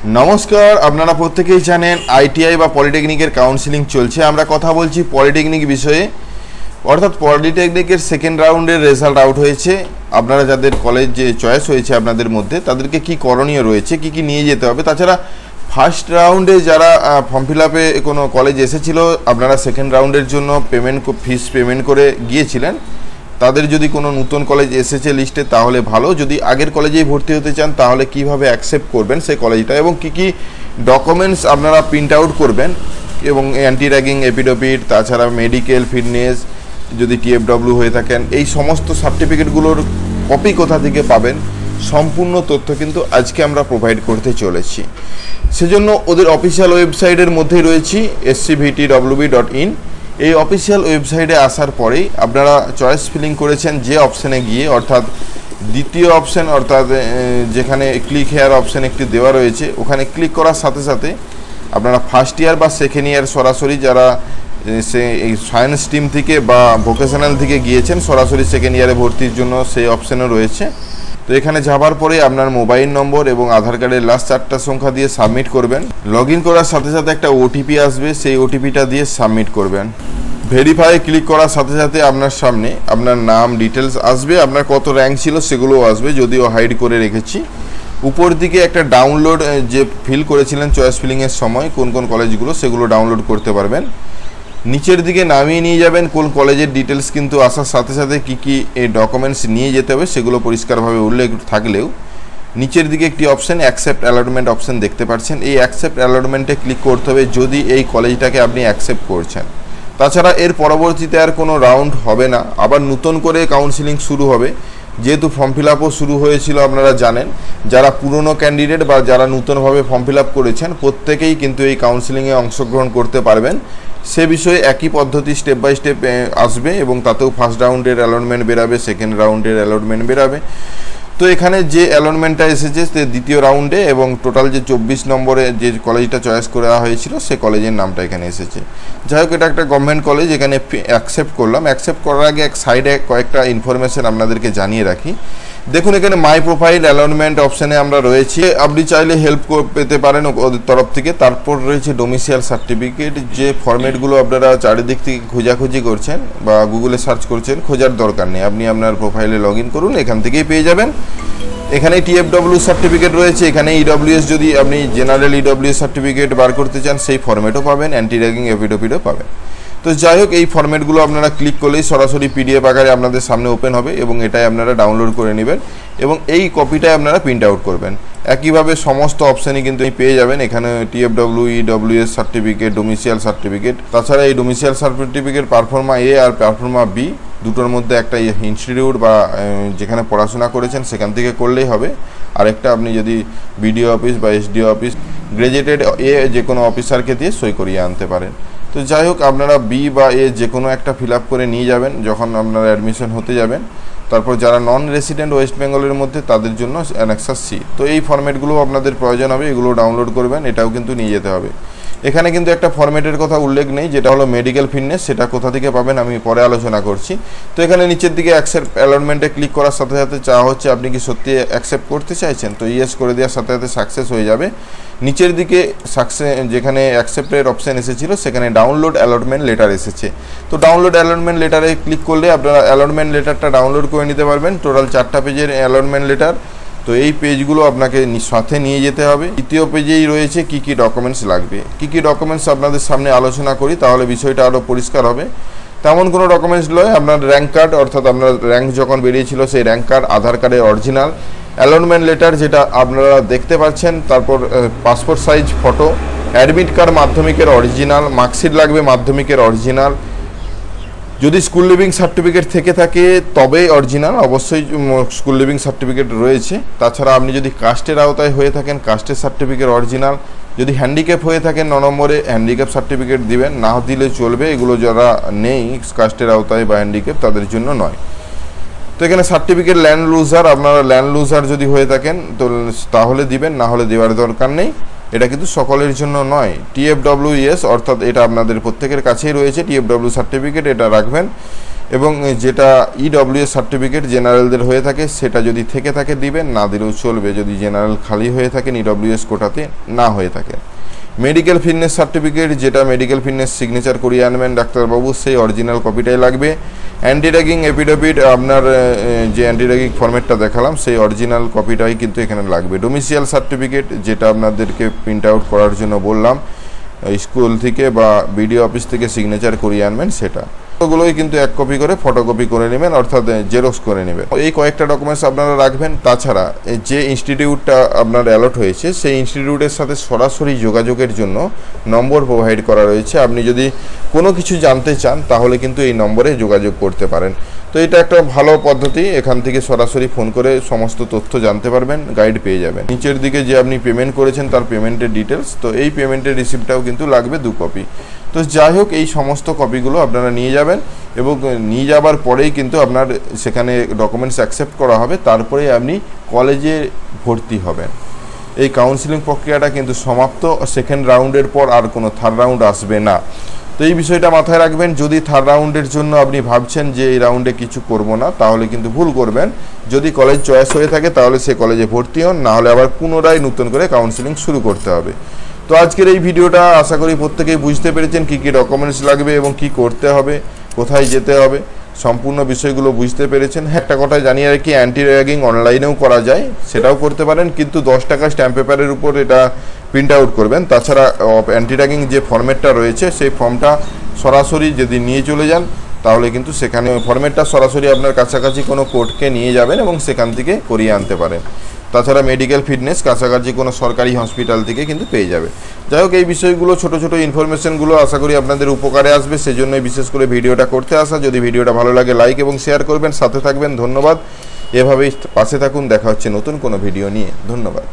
নমস্কার, আপনারা প্রত্যেকেই জানেন আইটিআই বা পলিটেকনিকের কাউন্সিলিং চলছে। আমরা কথা বলছি পলিটেকনিক বিষয়ে, অর্থাৎ পলিটেকনিকের সেকেন্ড রাউন্ডের রেজাল্ট আউট হয়েছে। আপনারা যাদের কলেজ যে চয়েস হয়েছে আপনাদের মধ্যে, তাদেরকে কি করণীয় রয়েছে, কি কি নিয়ে যেতে হবে। তাছাড়া ফার্স্ট রাউন্ডে যারা ফর্ম ফিল আপে কোনো কলেজ এসেছিল, আপনারা সেকেন্ড রাউন্ডের জন্য ফিস পেমেন্ট করে গিয়েছিলেন, তাদের যদি কোনো নতুন কলেজ এসেছে লিস্টে তাহলে ভালো। যদি আগের কলেজেই ভর্তি হতে চান তাহলে কিভাবে অ্যাকসেপ্ট করবেন সেই কলেজটা, এবং কি কি ডকুমেন্টস আপনারা প্রিন্ট আউট করবেন, এবং অ্যান্টি র্যাগিং এফিডেভিট, তাছাড়া মেডিকেল ফিটনেস, যদি টিএফডব্লিউ হয়ে থাকেন, এই সমস্ত সার্টিফিকেটগুলোর কপি কোথা থেকে পাবেন, সম্পূর্ণ তথ্য কিন্তু আজকে আমরা প্রোভাইড করতে চলেছি। সেজন্য ওদের অফিসিয়াল ওয়েবসাইটের মধ্যেই রয়েছি scvtwb.in। এই অফিসিয়াল ওয়েবসাইটে আসার পরেই আপনারা চয়েস ফিলিং করেছেন যে অপশানে গিয়ে, অর্থাৎ দ্বিতীয় অপশান, অর্থাৎ যেখানে ক্লিক হেয়ার অপশান একটি দেওয়া রয়েছে, ওখানে ক্লিক করার সাথে সাথে আপনারা ফার্স্ট ইয়ার বা সেকেন্ড ইয়ার সরাসরি যারা এই সায়েন্স স্ট্রিম থেকে বা ভোকেশনাল থেকে গিয়েছেন সরাসরি সেকেন্ড ইয়ারে ভর্তির জন্য, সেই অপশানও রয়েছে। তো এখানে যাবার পরে আপনার মোবাইল নম্বর এবং আধার কার্ডের লাস্ট 4টা সংখ্যা দিয়ে সাবমিট করবেন। লগ ইন করার সাথে সাথে একটা ওটিপি আসবে, সেই ওটিপিটা দিয়ে সাবমিট করবেন। ভেরিফাই ক্লিক করার সাথে সাথে আপনার সামনে আপনার নাম ডিটেলস আসবে, আপনার কত র্যাঙ্ক ছিল সেগুলোও আসবে, যদিও হাইড করে রেখেছি। উপর দিকে একটা ডাউনলোড, যে ফিল করেছিলেন চয়েস ফিলিংয়ের সময় কোন কোন কলেজগুলো, সেগুলো ডাউনলোড করতে পারবেন। নিচের দিকে নামিয়ে নিয়ে যাবেন কোন কলেজের ডিটেলস, কিন্তু আসার সাথে সাথে কী কী এই ডকুমেন্টস নিয়ে যেতে হবে সেগুলো পরিষ্কারভাবে উল্লেখ থাকলেও নিচের দিকে একটি অপশান অ্যাকসেপ্ট অ্যালটমেন্ট অপশান দেখতে পাচ্ছেন। এই অ্যাকসেপ্ট অ্যালটমেন্টে ক্লিক করতে হবে যদি এই কলেজটাকে আপনি অ্যাকসেপ্ট করছেন। তাছাড়া এর পরবর্তীতে আর কোনো রাউন্ড হবে না, আবার নতুন করে কাউন্সিলিং শুরু হবে। যেহেতু ফর্ম ফিল আপও শুরু হয়েছিল, আপনারা জানেন, যারা পুরনো ক্যান্ডিডেট বা যারা নতুনভাবে ফর্ম ফিল আপ করেছেন প্রত্যেকেই কিন্তু এই কাউন্সিলিংয়ে অংশগ্রহণ করতে পারবেন। সে বিষয়ে একই পদ্ধতি স্টেপ বাই স্টেপ আসবে, এবং তাতেও ফার্স্ট রাউন্ডের অ্যালটমেন্ট বেরাবে, সেকেন্ড রাউন্ডের অ্যালটমেন্ট বেরাবে। তো এখানে যে অ্যালটমেন্টটা এসেছে সে দ্বিতীয় রাউন্ডে, এবং টোটাল যে 24 নম্বরে যে কলেজটা চয়েস করা হয়েছিল সে কলেজের নামটা এখানে এসেছে। যাই হোক, এটা একটা গভর্নমেন্ট কলেজ, এখানে অ্যাকসেপ্ট করলাম। অ্যাকসেপ্ট করার আগে এক সাইডে কয়েকটা ইনফরমেশন আপনাদেরকে জানিয়ে রাখি। দেখুন, এখানে মাই প্রোফাইল অ্যালটমেন্ট অপশানে আমরা রয়েছি, আপনি চাইলে হেল্প পেতে পারেন ওদের তরফ থেকে। তারপর রয়েছে ডোমিসাইল সার্টিফিকেট, যে ফরম্যাটগুলো আপনারা চারিদিক থেকে খোঁজাখুঁজি করছেন বা গুগলে সার্চ করছেন, খোঁজার দরকার নেই, আপনি আপনার প্রোফাইলে লগ ইন করুন, এখান থেকেই পেয়ে যাবেন। এখানে টিএফডব্লিউ সার্টিফিকেট রয়েছে, এখানে ইডব্লিউএস, যদি আপনি জেনারেল ইডব্লিউএস সার্টিফিকেট বার করতে চান সেই ফরম্যাটও পাবেন, অ্যান্টি র্যাগিং এফিডেভিটও পাবেন। তো যাই হোক, এই ফরম্যাটগুলো আপনারা ক্লিক করলেই সরাসরি পিডিএফ আকারে আপনাদের সামনে ওপেন হবে, এবং এটাই আপনারা ডাউনলোড করে নেবেন, এবং এই কপিটাই আপনারা প্রিন্ট আউট করবেন। একইভাবে সমস্ত অপশানই কিন্তু পেয়ে যাবেন। এখানে টিএফডব্লিউ, ইডব্লিউএস সার্টিফিকেট, ডোমিসাইল সার্টিফিকেট, তাছাড়া এই ডোমিসাইল সার্টিফিকেট পারফর্মা এ আর পারফর্মা বি দুটোর মধ্যে একটা ইনস্টিটিউট বা যেখানে পড়াশোনা করেছেন সেখান থেকে করলেই হবে। আরেকটা আপনি যদি বিডিও অফিস বা এসডিও অফিস গ্র্যাজুয়েটেড এ যে কোনো অফিসারকে দিয়ে সই করিয়ে আনতে পারেন। তো যাই হোক, আপনারা বি বা এ যে কোনো একটা ফিল আপ করে নিয়ে যাবেন যখন আপনারা অ্যাডমিশন হতে যাবেন। তারপর যারা নন রেসিডেন্ট ওয়েস্ট বেঙ্গলের মধ্যে তাদের জন্য অ্যানেক্সাস সি। তো এই ফরম্যাটগুলো আপনাদের প্রয়োজন হবে, এগুলো ডাউনলোড করবেন, এটাও কিন্তু নিয়ে যেতে হবে। এখানে কিন্তু একটা ফরম্যাটের কথা উল্লেখ নেই, যেটা হলো মেডিকেল ফিটনেস, সেটা কোথা থেকে পাবেন আমি পরে আলোচনা করছি। তো এখানে নিচের দিকে অ্যাকসেপ্ট অ্যালটমেন্টে ক্লিক করার সাথে সাথে চাওয়া হচ্ছে আপনি কি সত্যি অ্যাকসেপ্ট করতে চাইছেন, তো ইয়েস করে দেওয়ার সাথে সাথে সাকসেস হয়ে যাবে। নিচের দিকে যেখানে অ্যাকসেপ্টের অপশান এসেছিল সেখানে ডাউনলোড অ্যালটমেন্ট লেটার এসেছে। তো ডাউনলোড অ্যালটমেন্ট লেটারে ক্লিক করলে আপনারা অ্যালটমেন্ট লেটারটা ডাউনলোড করে নিতে পারবেন। টোটাল 4টা পেজের অ্যালটমেন্ট লেটার। তো এই পেজগুলো আপনাকে সাথে নিয়ে যেতে হবে। দ্বিতীয় পেজেই রয়েছে কি কি ডকুমেন্টস লাগবে। কি কি ডকুমেন্টস আপনাদের সামনে আলোচনা করি, তাহলে বিষয়টা আরও পরিষ্কার হবে। তেমন কোনো ডকুমেন্টস নয়, আপনার র্যাঙ্ক কার্ড, অর্থাৎ আপনার র্যাঙ্ক যখন বেরিয়েছিল সেই র্যাঙ্ক কার্ড, আধার কার্ডের অরিজিনাল, অ্যালটমেন্ট লেটার যেটা আপনারা দেখতে পাচ্ছেন, তারপর passport size photo, admit card মাধ্যমিকের অরিজিনাল, মার্কশিট লাগবে মাধ্যমিকের অরিজিনাল, যদি স্কুল লিভিং সার্টিফিকেট থেকে থাকে তবে অরিজিনাল, অবশ্যই স্কুল লিভিং সার্টিফিকেট রয়েছে। তাছাড়া আপনি যদি কাস্টের আওতায় হয়ে থাকেন কাস্টের সার্টিফিকেট অরিজিনাল, যদি হ্যান্ডিক্যাপ হয়ে থাকেন 9 নম্বরে হ্যান্ডিক্যাপ সার্টিফিকেট দিবেন, না দিলে চলবে, এগুলো যারা নেই কাস্টের আওতায় বা হ্যান্ডিক্যাপ তাদের জন্য নয়। তো এখানে সার্টিফিকেট ল্যান্ড লুজার, আপনারা ল্যান্ড লুজার যদি হয়ে থাকেন তো তাহলে দিবেন, না হলে দেওয়ার দরকার নেই। এটা কিন্তু সকলের জন্য নয়। টিএফডব্লিউএস অর্থাৎ এটা আপনাদের প্রত্যেকের কাছেই রয়েছে, টিএফডব্লিউ সার্টিফিকেট, এটা রাখবেন। এবং যেটা ইডব্লিউএস সার্টিফিকেট জেনারেলদের হয়ে থাকে সেটা যদি থেকে থাকে দিবেন, না দিলেও চলবে যদি জেনারেল খালি হয়ে থাকেন, ইডব্লিউএস কোটাতে না হয়ে থাকে। মেডিকেল ফিটনেস সার্টিফিকেট, যেটা মেডিকেল ফিটনেস সিগনেচার করিয়ে আনবেন ডাক্তারবাবু, সেই অরিজিনাল কপিটাই লাগবে। অ্যান্টি র্যাগিং এফিডেভিট, আপনার যে অ্যান্টি র্যাগিং ফরম্যাটটা দেখালাম সেই অরিজিনাল কপিটাই কিন্তু এখানে লাগবে। ডোমিসিয়াল সার্টিফিকেট, যেটা আপনাদেরকে প্রিন্ট আউট করার জন্য বললাম, স্কুল থেকে বা বিডিও অফিস থেকে সিগনেচার করিয়ে আনবেন সেটা। ওগুলোই কিন্তু এক কপি করে ফটোকপি করে নেবেন, অর্থাৎ জেরক্স করে নেবেন। এই কয়েকটা ডকুমেন্টস আপনারা রাখবেন। তাছাড়া যে ইনস্টিটিউটটা আপনার অ্যালট হয়েছে সেই ইনস্টিটিউটের সাথে সরাসরি যোগাযোগের জন্য নম্বর প্রোভাইড করা রয়েছে। আপনি যদি কোনো কিছু জানতে চান তাহলে কিন্তু এই নম্বরে যোগাযোগ করতে পারেন। তো এটা একটা ভালো পদ্ধতি, এখান থেকে সরাসরি ফোন করে সমস্ত তথ্য জানতে পারবেন, গাইড পেয়ে যাবেন। নিচের দিকে যে আপনি পেমেন্ট করেছেন তার পেমেন্টের ডিটেলস, তো এই পেমেন্টের রিসিপ্টটাও কিন্তু লাগবে 2 কপি। তো যাই হোক, এই সমস্ত কপিগুলো আপনারা নিয়ে যাবেন এবং নিয়ে যাবার পরেই কিন্তু আপনার সেখানে ডকুমেন্টস অ্যাকসেপ্ট করা হবে, তারপরেই আপনি কলেজে ভর্তি হবেন। এই কাউন্সিলিং প্রক্রিয়াটা কিন্তু সমাপ্ত। সেকেন্ড রাউন্ডের পর আর কোনো থার্ড রাউন্ড আসবে না। তো এই বিষয়টা মাথায় রাখবেন। যদি থার্ড রাউন্ডের জন্য আপনি ভাবছেন যে এই রাউন্ডে কিছু করব না, তাহলে কিন্তু ভুল করবেন। যদি কলেজ চয়েস হয়ে থাকে তাহলে সে কলেজে ভর্তি হন, না হলে আবার পুনরায় নতুন করে কাউন্সিলিং শুরু করতে হবে। তো আজকের এই ভিডিওটা আশা করি প্রত্যেকেই বুঝতে পেরেছেন কী কী ডকুমেন্টস লাগবে এবং কি করতে হবে, কোথায় যেতে হবে, সম্পূর্ণ বিষয়গুলো বুঝতে পেরেছেন। একটা কথা জানিয়ে রাখি, অ্যান্টি র্যাগিং অনলাইনেও করা যায়, সেটাও করতে পারেন, কিন্তু 10 টাকা স্ট্যাম্প পেপারের উপর এটা প্রিন্ট আউট করবেন। তাছাড়া অ্যান্টি র্যাগিং যে ফর্মেটটা রয়েছে সেই ফর্মটা সরাসরি যদি নিয়ে চলে যান তাহলে কিন্তু সেখানে ফর্মেটটা সরাসরি আপনার কাছাকাছি কোনো কোর্টকে নিয়ে যাবেন এবং সেখান থেকে করিয়ে আনতে পারেন। তাছাড়া মেডিকেল ফিটনেস কাছাকাছি কোনো সরকারি হসপিটাল থেকে কিন্তু পেয়ে যাবে। যাই হোক, এই বিষয়গুলো ছোট ছোট ইনফরমেশনগুলো আশা করি আপনাদের উপকারে আসবে, সেজন্যই বিশেষ করে ভিডিওটা করতে আসা। যদি ভিডিওটা ভালো লাগে লাইক এবং শেয়ার করবেন, সাথে থাকবেন। ধন্যবাদ। এভাবেই পাশে থাকুন। দেখা হচ্ছে নতুন কোনো ভিডিও নিয়ে। ধন্যবাদ।